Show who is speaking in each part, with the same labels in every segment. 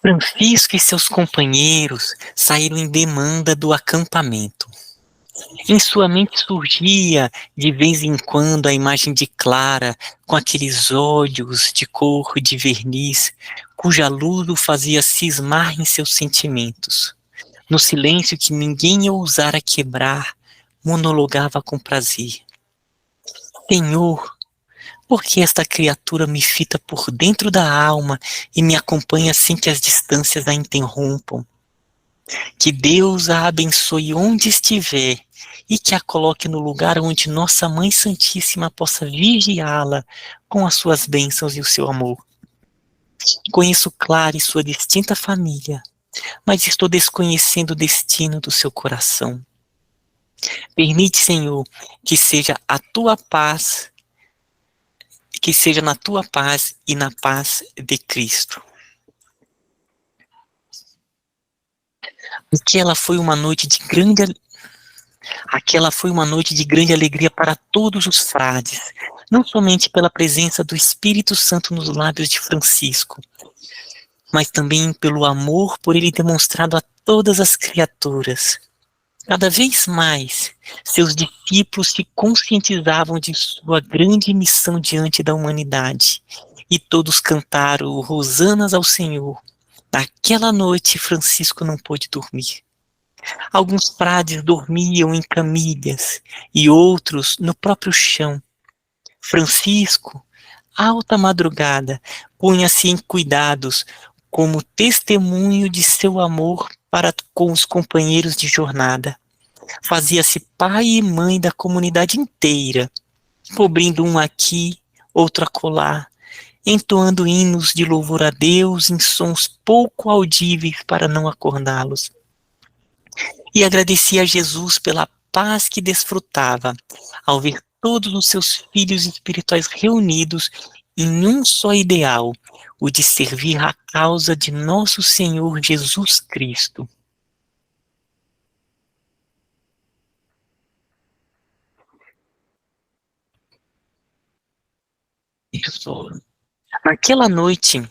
Speaker 1: Francisco e seus companheiros saíram em demanda do acampamento. Em sua mente surgia, de vez em quando, a imagem de Clara, com aqueles olhos de cor de verniz, cuja luz o fazia cismar em seus sentimentos. No silêncio que ninguém ousara quebrar, monologava com prazer. Senhor, por que esta criatura me fita por dentro da alma e me acompanha sem que as distâncias a interrompam? Que Deus a abençoe onde estiver e que a coloque no lugar onde Nossa Mãe Santíssima possa vigiá-la com as suas bênçãos e o seu amor. Conheço Clara e sua distinta família, mas estou desconhecendo o destino do seu coração. Permite, Senhor, que seja a tua paz, que seja na tua paz e na paz de Cristo. Aquela foi uma noite de grande alegria para todos os frades, não somente pela presença do Espírito Santo nos lábios de Francisco, mas também pelo amor por ele demonstrado a todas as criaturas. Cada vez mais, seus discípulos se conscientizavam de sua grande missão diante da humanidade, e todos cantaram hosanas ao Senhor. Naquela noite, Francisco não pôde dormir. Alguns frades dormiam em camilhas e outros no próprio chão. Francisco, alta madrugada, punha-se em cuidados como testemunho de seu amor para com os companheiros de jornada. Fazia-se pai e mãe da comunidade inteira, cobrindo um aqui, outro acolá, entoando hinos de louvor a Deus em sons pouco audíveis para não acordá-los. E agradecia a Jesus pela paz que desfrutava ao ver todos os seus filhos espirituais reunidos em um só ideal, o de servir à causa de nosso Senhor Jesus Cristo. Naquela noite,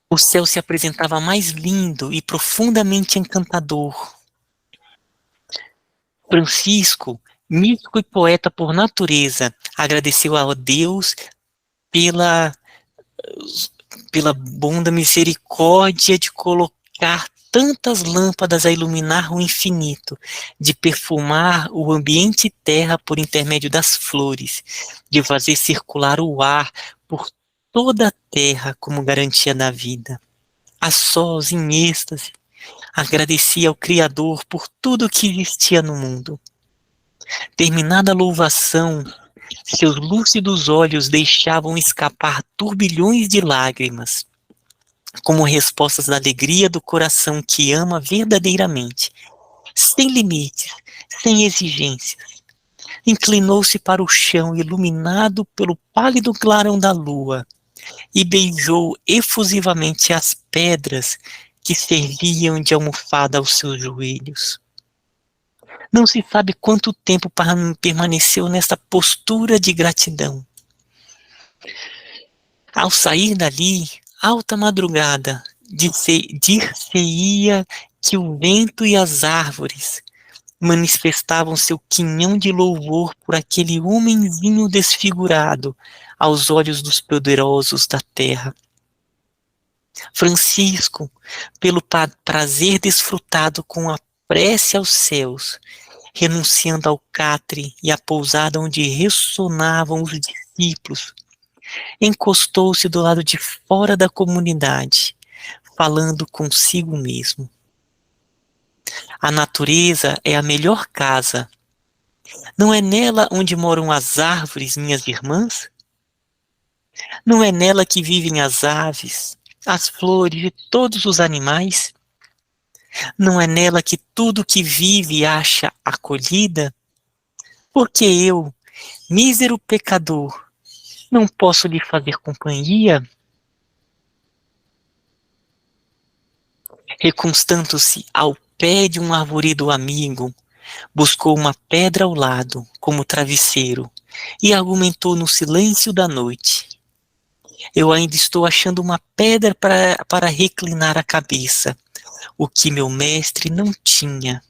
Speaker 1: o céu se apresentava mais lindo e profundamente encantador. Francisco, místico e poeta por natureza, agradeceu a Deus pela bonda misericórdia de colocar tantas lâmpadas a iluminar o infinito, de perfumar o ambiente terra por intermédio das flores, de fazer circular o ar por toda a terra como garantia da vida. A sós, em êxtase, agradecia ao Criador por tudo que existia no mundo. Terminada a louvação, seus lúcidos olhos deixavam escapar turbilhões de lágrimas, como respostas da alegria do coração que ama verdadeiramente, sem limites, sem exigências. Inclinou-se para o chão, iluminado pelo pálido clarão da lua, e beijou efusivamente as pedras que serviam de almofada aos seus joelhos. Não se sabe quanto tempo permaneceu nesta postura de gratidão. Ao sair dali, alta madrugada, dir-se-ia que o vento e as árvores manifestavam seu quinhão de louvor por aquele homenzinho desfigurado aos olhos dos poderosos da terra. Francisco, pelo prazer desfrutado com a prece aos céus, renunciando ao catre e à pousada onde ressonavam os discípulos, encostou-se do lado de fora da comunidade, falando consigo mesmo. A natureza é a melhor casa. Não é nela onde moram as árvores, minhas irmãs? Não é nela que vivem as aves, as flores e todos os animais? Não é nela que tudo que vive acha acolhida? Porque eu, mísero pecador, não posso lhe fazer companhia? Recostando-se ao pé de um arvoredo amigo, buscou uma pedra ao lado, como travesseiro, e argumentou no silêncio da noite. Eu ainda estou achando uma pedra para reclinar a cabeça, o que meu mestre não tinha.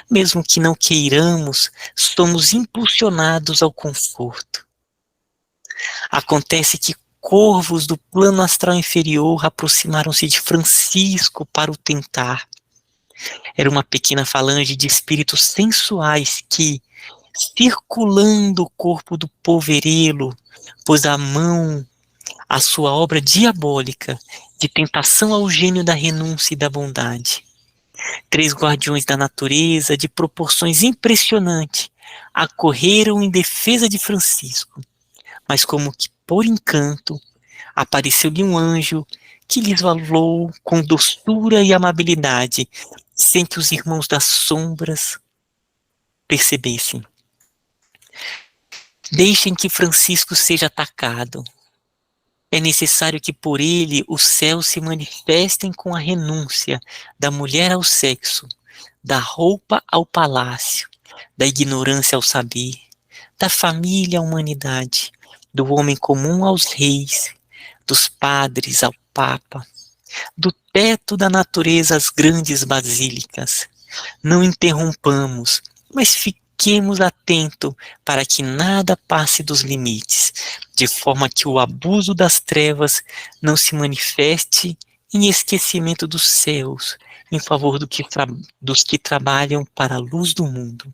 Speaker 1: Mesmo que não queiramos, somos impulsionados ao conforto. Acontece que corvos do plano astral inferior aproximaram-se de Francisco para o tentar. Era uma pequena falange de espíritos sensuais que, circulando o corpo do poverelo, pôs a mão à sua obra diabólica de tentação ao gênio da renúncia e da bondade. 3 guardiões da natureza, de proporções impressionantes, acorreram em defesa de Francisco, mas como que por encanto, apareceu-lhe um anjo que lhes falou com doçura e amabilidade, sem que os irmãos das sombras percebessem. Deixem que Francisco seja atacado. É necessário que por ele os céus se manifestem com a renúncia da mulher ao sexo, da roupa ao palácio, da ignorância ao saber, da família à humanidade, do homem comum aos reis, dos padres ao papa, do teto da natureza às grandes basílicas. Não interrompamos, mas fiquemos atentos para que nada passe dos limites, de forma que o abuso das trevas não se manifeste em esquecimento dos céus, em favor dos que trabalham para a luz do mundo.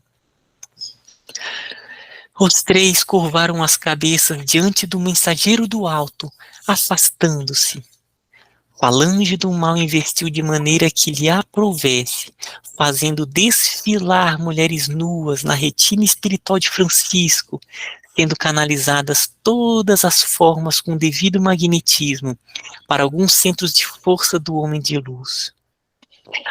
Speaker 1: Os 3 curvaram as cabeças diante do mensageiro do alto, afastando-se. Falange do mal investiu de maneira que lhe aprovesse, fazendo desfilar mulheres nuas na retina espiritual de Francisco, sendo canalizadas todas as formas com devido magnetismo para alguns centros de força do homem de luz.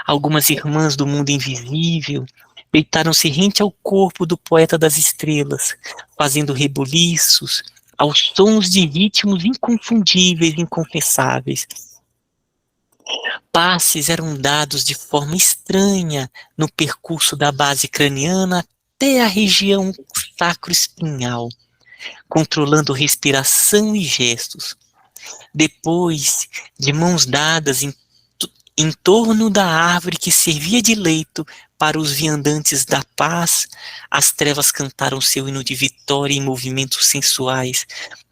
Speaker 1: Algumas irmãs do mundo invisível deitaram-se rente ao corpo do poeta das estrelas, fazendo rebuliços aos sons de ritmos inconfundíveis e inconfessáveis. Passes eram dados de forma estranha no percurso da base craniana até a região sacro-espinhal, controlando respiração e gestos. Depois, de mãos dadas em torno da árvore que servia de leito para os viandantes da paz, as trevas cantaram seu hino de vitória em movimentos sensuais,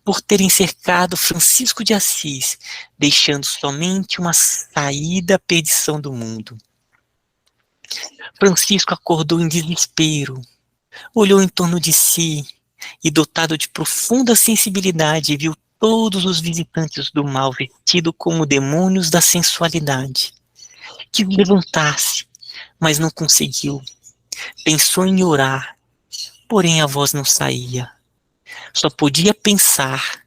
Speaker 1: por terem cercado Francisco de Assis, deixando somente uma saída à perdição do mundo. Francisco acordou em desespero, olhou em torno de si e, dotado de profunda sensibilidade, viu todos os visitantes do mal vestidos como demônios da sensualidade. Quis levantar-se, mas não conseguiu. Pensou em orar, porém a voz não saía. Só podia pensar,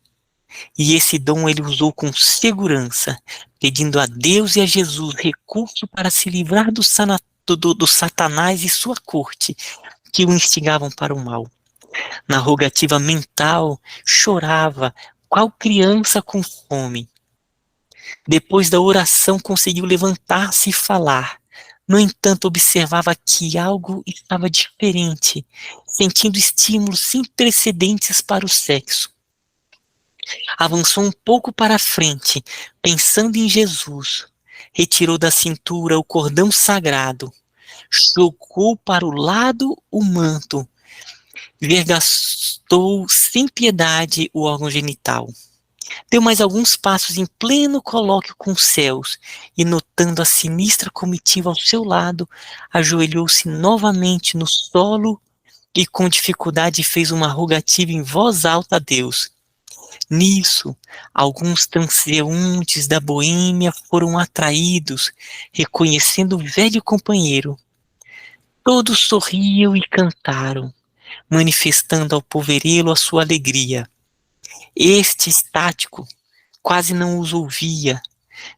Speaker 1: e esse dom ele usou com segurança, pedindo a Deus e a Jesus recurso para se livrar do Satanás e sua corte, que o instigavam para o mal. Na rogativa mental, chorava, qual criança com fome. Depois da oração, conseguiu levantar-se e falar. No entanto, observava que algo estava diferente, sentindo estímulos sem precedentes para o sexo. Avançou um pouco para a frente, pensando em Jesus. Retirou da cintura o cordão sagrado, jogou para o lado o manto, vergastou sem piedade o órgão genital. Deu mais alguns passos em pleno colóquio com os céus, e notando a sinistra comitiva ao seu lado, ajoelhou-se novamente no solo e com dificuldade fez uma rogativa em voz alta a Deus. Nisso, alguns transeuntes da Boêmia foram atraídos, reconhecendo o velho companheiro. Todos sorriam e cantaram, manifestando ao poverelo a sua alegria. Este, estático, quase não os ouvia.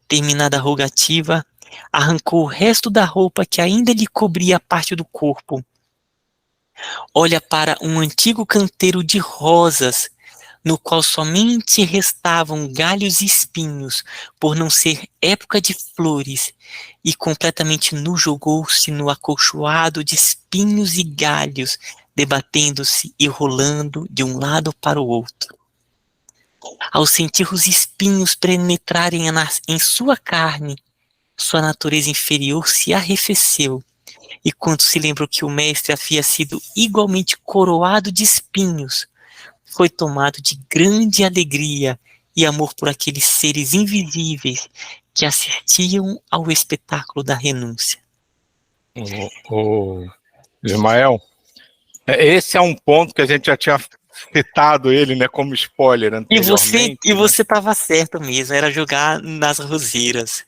Speaker 1: Terminada a rogativa, arrancou o resto da roupa que ainda lhe cobria a parte do corpo. Olha para um antigo canteiro de rosas, no qual somente restavam galhos e espinhos, por não ser época de flores, e completamente nu jogou-se no acolchoado de espinhos e galhos, debatendo-se e rolando de um lado para o outro. Ao sentir os espinhos penetrarem em sua carne, sua natureza inferior se arrefeceu, e quando se lembrou que o mestre havia sido igualmente coroado de espinhos, foi tomado de grande alegria e amor por aqueles seres invisíveis que assistiam ao espetáculo da renúncia.
Speaker 2: O Ismael, esse é um ponto que a gente já tinha citado ele, né, como spoiler anteriormente.
Speaker 1: E você estava certo mesmo, era jogar nas roseiras.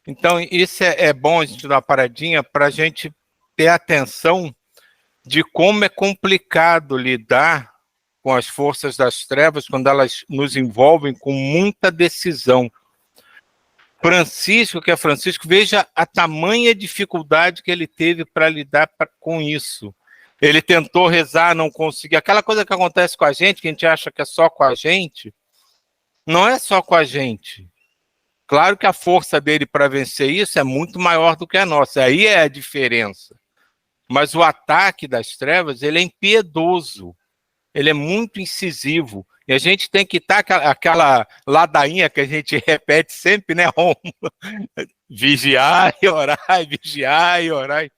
Speaker 2: Então, isso é bom a gente dar uma paradinha para a gente ter atenção de como é complicado lidar com as forças das trevas quando elas nos envolvem com muita decisão. Francisco, veja a tamanha dificuldade que ele teve para lidar com isso. Ele tentou rezar, não conseguiu. Aquela coisa que acontece com a gente, que a gente acha que é só com a gente, não é só com a gente. Claro que a força dele para vencer isso é muito maior do que a nossa. Aí é a diferença. Mas o ataque das trevas, ele é impiedoso. Ele é muito incisivo. E a gente tem que estar aquela ladainha que a gente repete sempre, né, Romulo? Vigiar e orar, vigiar e orar.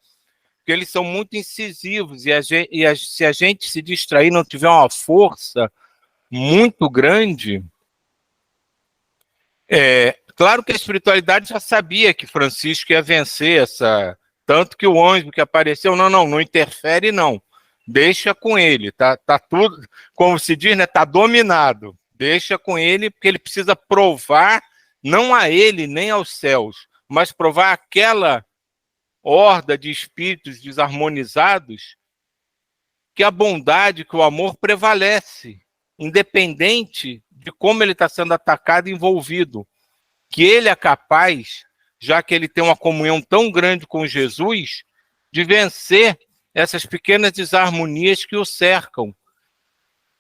Speaker 2: Porque eles são muito incisivos. Se a gente se distrair, não tiver uma força muito grande... Claro que a espiritualidade já sabia que Francisco ia vencer essa... Tanto que o anjo que apareceu, não interfere, não. Deixa com ele, tá tudo, como se diz, né, tá dominado. Deixa com ele, porque ele precisa provar, não a ele nem aos céus, mas provar aquela horda de espíritos desarmonizados que a bondade, que o amor prevalece, independente de como ele está sendo atacado e envolvido. Que ele é capaz, já que ele tem uma comunhão tão grande com Jesus, de vencer essas pequenas desarmonias que o cercam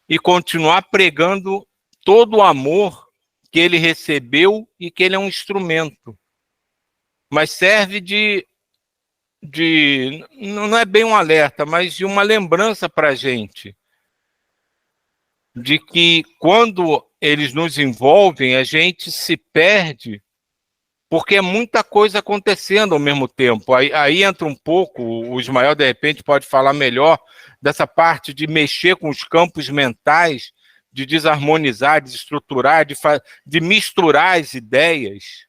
Speaker 2: e continuar pregando todo o amor que ele recebeu e que ele é um instrumento. Mas serve não é bem um alerta, mas de uma lembrança para a gente, de que quando eles nos envolvem, a gente se perde, porque é muita coisa acontecendo ao mesmo tempo. Aí entra um pouco, o Ismael, de repente, pode falar melhor dessa parte de mexer com os campos mentais, de desarmonizar, desestruturar, de misturar as ideias.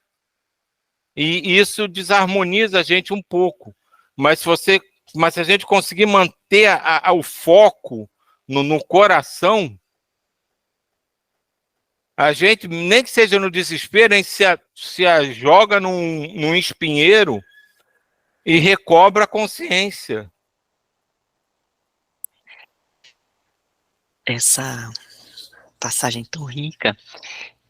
Speaker 2: E isso desarmoniza a gente um pouco. Mas se a gente conseguir manter o foco no coração, a gente, nem que seja no desespero, a gente se joga num espinheiro e recobra a consciência.
Speaker 1: Essa passagem tão rica,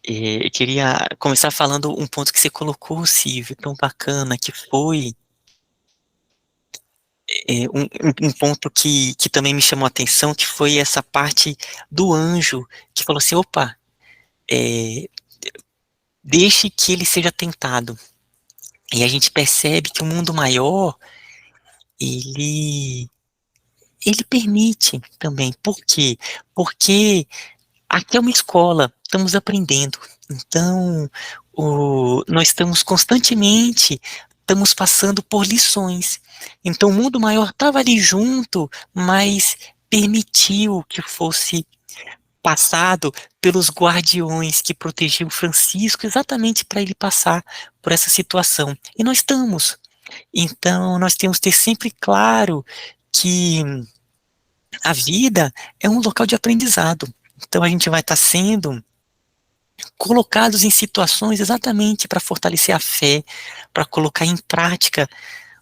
Speaker 1: eu queria começar falando um ponto que você colocou, Silvio, tão bacana, que foi um ponto que também me chamou a atenção, que foi essa parte do anjo, que falou assim, opa, deixe que ele seja tentado. E a gente percebe que o mundo maior, ele permite também. Por quê? Porque aqui é uma escola, estamos aprendendo. Então, nós estamos constantemente, estamos passando por lições. Então, o mundo maior estava ali junto, mas permitiu que fosse passado pelos guardiões que protegiam Francisco, exatamente para ele passar por essa situação. E nós estamos. Então, nós temos que ter sempre claro que a vida é um local de aprendizado. Então, a gente vai estar sendo colocados em situações exatamente para fortalecer a fé, para colocar em prática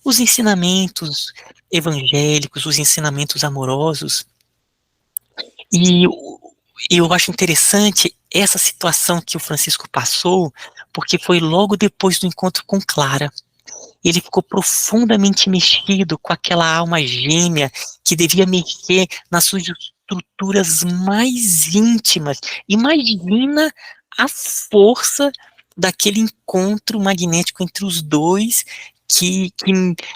Speaker 1: os ensinamentos evangélicos, os ensinamentos amorosos. E eu acho interessante essa situação que o Francisco passou, porque foi logo depois do encontro com Clara. Ele ficou profundamente mexido com aquela alma gêmea que devia mexer nas suas estruturas mais íntimas. Imagina a força daquele encontro magnético entre os dois, que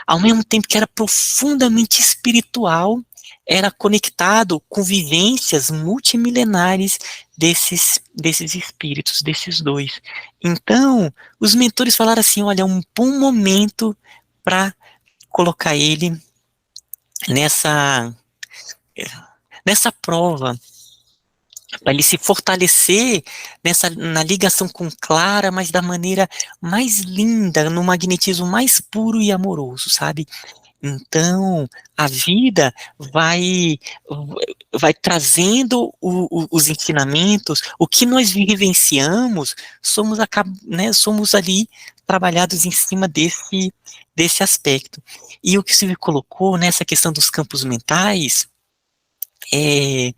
Speaker 1: ao mesmo tempo que era profundamente espiritual, era conectado com vivências multimilenares desses espíritos, desses dois. Então, os mentores falaram assim, olha, é um bom momento para colocar ele nessa prova, para ele se fortalecer na ligação com Clara, mas da maneira mais linda, no magnetismo mais puro e amoroso, sabe? Então, a vida vai trazendo os ensinamentos, o que nós vivenciamos, somos ali trabalhados em cima desse aspecto. E o que você colocou nessa questão dos campos mentais, é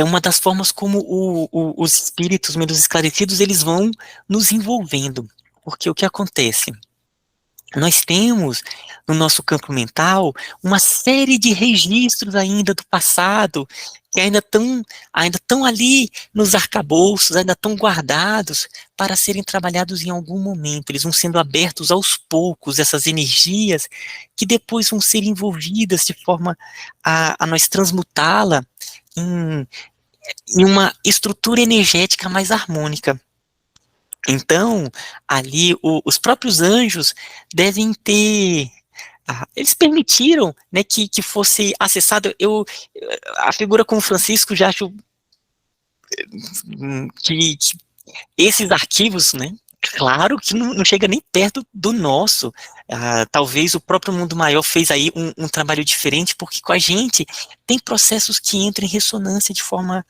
Speaker 1: uma das formas como os espíritos menos esclarecidos, eles vão nos envolvendo. Porque o que acontece? Nós temos, no nosso campo mental, uma série de registros ainda do passado, que ainda estão ali nos arcabouços, ainda estão guardados para serem trabalhados em algum momento. Eles vão sendo abertos aos poucos, essas energias, que depois vão ser envolvidas de forma a nós transmutá-la em uma estrutura energética mais harmônica. Então, ali, os próprios anjos devem ter... eles permitiram, né, que fosse acessado. A figura como Francisco, já acho que esses arquivos, né, claro que não chega nem perto do nosso. Talvez o próprio Mundo Maior fez aí um trabalho diferente, porque com a gente tem processos que entram em ressonância de forma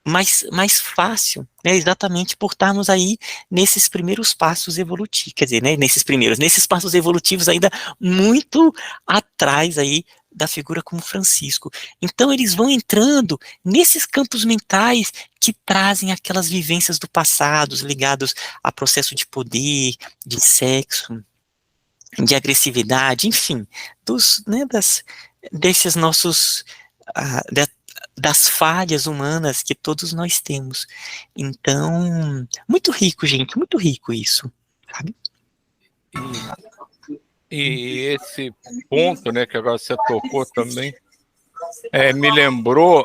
Speaker 1: mais fácil, né, exatamente por estarmos aí nesses primeiros passos evolutivos, quer dizer, né, nesses passos evolutivos ainda muito atrás aí da figura como Francisco. Então eles vão entrando nesses campos mentais que trazem aquelas vivências do passado, ligados a processo de poder, de sexo, de agressividade, enfim, desses nossos... das falhas humanas que todos nós temos. Então, muito rico, gente, muito rico isso, sabe?
Speaker 2: E esse ponto, né, que agora você tocou também, me lembrou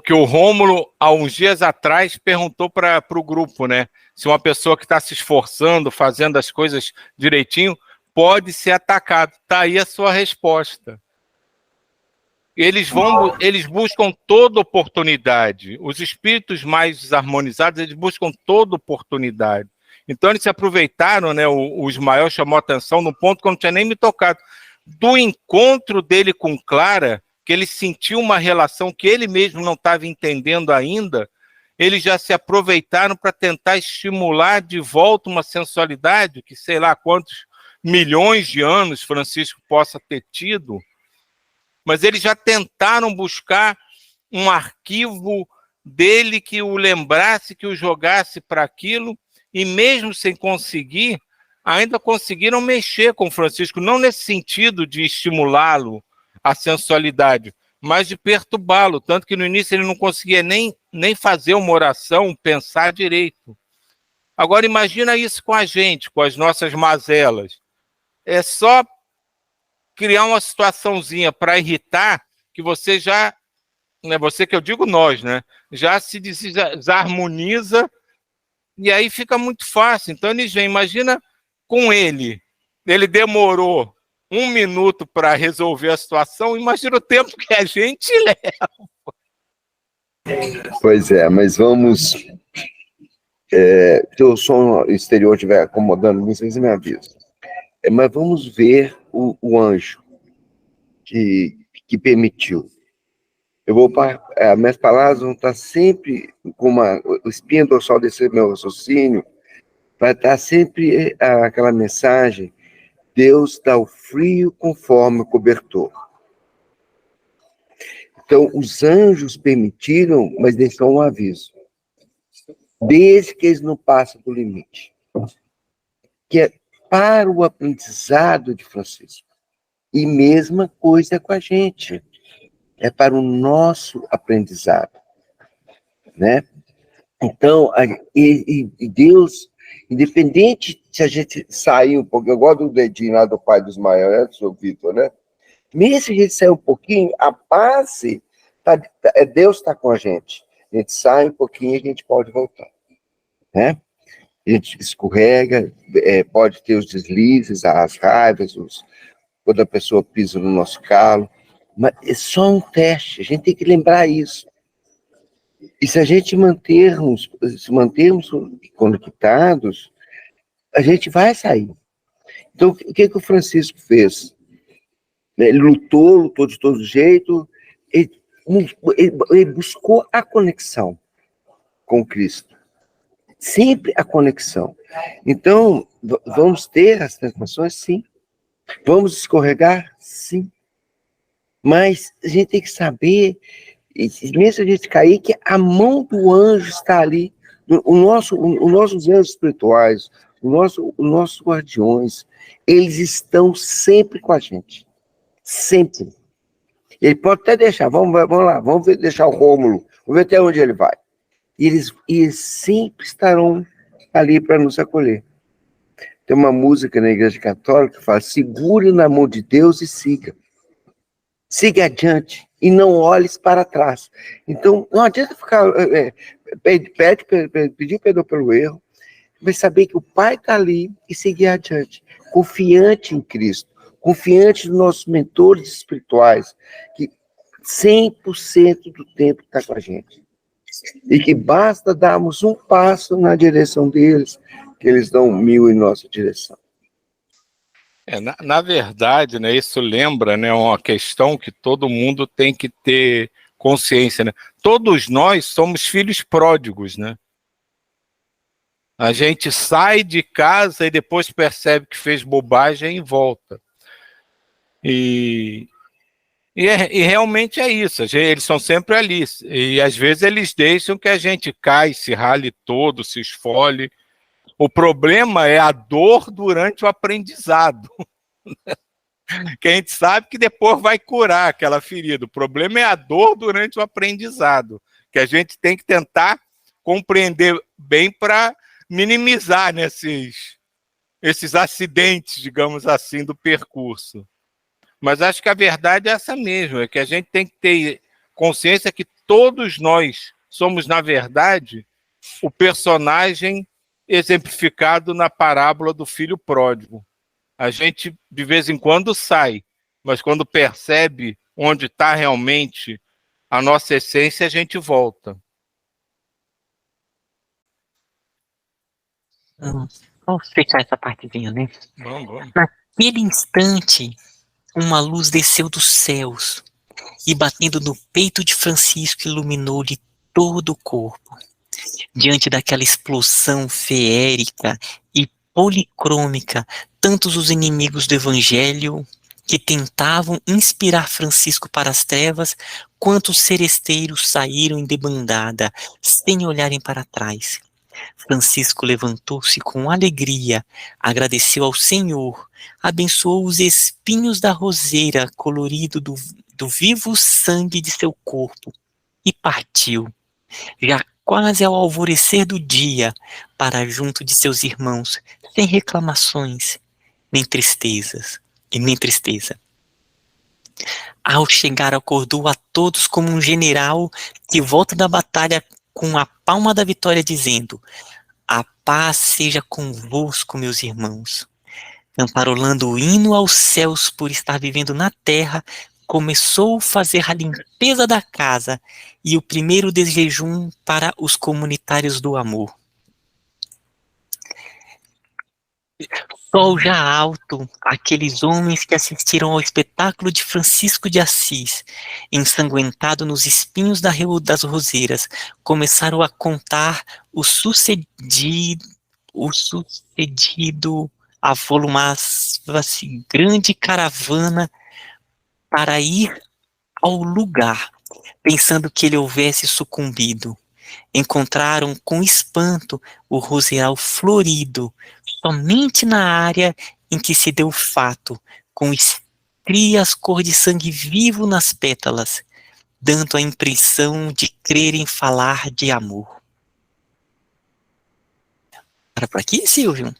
Speaker 2: que o Rômulo, há uns dias atrás, perguntou para o grupo, né, se uma pessoa que está se esforçando, fazendo as coisas direitinho, pode ser atacado. Está aí a sua resposta. Eles buscam toda oportunidade. Os espíritos mais desarmonizados, eles buscam toda oportunidade. Então, eles se aproveitaram, né, o Ismael chamou a atenção num ponto que eu não tinha nem me tocado, do encontro dele com Clara, que ele sentiu uma relação que ele mesmo não estava entendendo ainda, eles já se aproveitaram para tentar estimular de volta uma sensualidade que sei lá quantos milhões de anos Francisco possa ter tido, mas eles já tentaram buscar um arquivo dele que o lembrasse, que o jogasse para aquilo, e mesmo sem conseguir, ainda conseguiram mexer com Francisco, não nesse sentido de estimulá-lo à sensualidade, mas de perturbá-lo, tanto que no início ele não conseguia nem fazer uma oração, pensar direito. Agora imagina isso com a gente, com as nossas mazelas. É só criar uma situaçãozinha para irritar, que você já, né, você que eu digo nós, né, já se desarmoniza, e aí fica muito fácil. Então eles vêm, imagina com ele demorou 1 minuto para resolver a situação, imagina o tempo que a gente leva.
Speaker 3: Pois é, mas vamos... se o som exterior estiver acomodando, vocês me avisam. Mas vamos ver o anjo que permitiu. Minhas palavras vão estar sempre com o espinho dorsal desse meu raciocínio, vai estar sempre aquela mensagem: Deus dá o frio conforme o cobertor. Então, os anjos permitiram, mas deixou um aviso. Desde que eles não passam do limite. Que é para o aprendizado de Francisco. E mesma coisa com a gente. É para o nosso aprendizado. Né? Então, e Deus, independente se a gente sair um pouco, eu gosto do dedinho lá do pai dos maiores, né, do seu Vitor, né? Mesmo se a gente sair um pouquinho, a base, Deus está com a gente. A gente sai um pouquinho e a gente pode voltar. Né? A gente escorrega, pode ter os deslizes, as raivas, quando a pessoa pisa no nosso calo, mas é só um teste, a gente tem que lembrar isso. E se a gente se mantermos conectados, a gente vai sair. Então, o que o Francisco fez? Ele lutou de todo jeito, ele buscou a conexão com Cristo. Sempre a conexão. Então, vamos ter as transformações? Sim. Vamos escorregar? Sim. Mas a gente tem que saber, mesmo se a gente cair, que a mão do anjo está ali. Os nossos anjos espirituais, os nossos guardiões, eles estão sempre com a gente. Sempre. Ele pode até deixar, vamos lá, deixar o Rômulo, vamos ver até onde ele vai. E eles sempre estarão ali para nos acolher. Tem uma música na Igreja Católica que fala: segure na mão de Deus e siga. Siga adiante e não olhes para trás. Então, não adianta ficar, pedir perdão pelo erro, mas saber que o Pai está ali e seguir adiante, confiante em Cristo, confiante nos nossos mentores espirituais, que 100% do tempo está com a gente. E que basta darmos um passo na direção deles, que eles dão 1000 em nossa direção.
Speaker 2: Na verdade, né, isso lembra, né, uma questão que todo mundo tem que ter consciência, né? Todos nós somos filhos pródigos, né? A gente sai de casa e depois percebe que fez bobagem e volta. E realmente é isso, eles são sempre ali. E às vezes eles deixam que a gente caia, se rale todo, se esfole. O problema é a dor durante o aprendizado. Que a gente sabe que depois vai curar aquela ferida. O problema é a dor durante o aprendizado, que a gente tem que tentar compreender bem para minimizar, né, esses acidentes, digamos assim, do percurso. Mas acho que a verdade é essa mesmo, é que a gente tem que ter consciência que todos nós somos, na verdade, o personagem exemplificado na parábola do filho pródigo. A gente, de vez em quando, sai, mas quando percebe onde está realmente a nossa essência, a gente volta.
Speaker 1: Vamos fechar essa partezinha, né?
Speaker 2: Vamos.
Speaker 1: Naquele instante, uma luz desceu dos céus e, batendo no peito de Francisco, iluminou-lhe todo o corpo. Diante daquela explosão feérica e policrômica, tantos os inimigos do Evangelho que tentavam inspirar Francisco para as trevas, quanto os seresteiros saíram em debandada, sem olharem para trás. Francisco levantou-se com alegria, agradeceu ao Senhor, abençoou os espinhos da roseira colorido do vivo sangue de seu corpo e partiu, já quase ao alvorecer do dia, para junto de seus irmãos, sem reclamações, nem tristeza. Ao chegar, acordou a todos como um general que volta da batalha com a palma da vitória, dizendo: a paz seja convosco, meus irmãos. Cantarolando o hino aos céus por estar vivendo na terra, começou a fazer a limpeza da casa e o primeiro desjejum para os comunitários do amor. Sol já alto, aqueles homens que assistiram ao espetáculo de Francisco de Assis, ensanguentado nos espinhos das roseiras, começaram a contar o sucedido, avolumava-se grande caravana para ir ao lugar, pensando que ele houvesse sucumbido. Encontraram com espanto o roseiral florido, somente na área em que se deu o fato, com estrias cor de sangue vivo nas pétalas, dando a impressão de crerem falar de amor. Para por aqui, Silvio?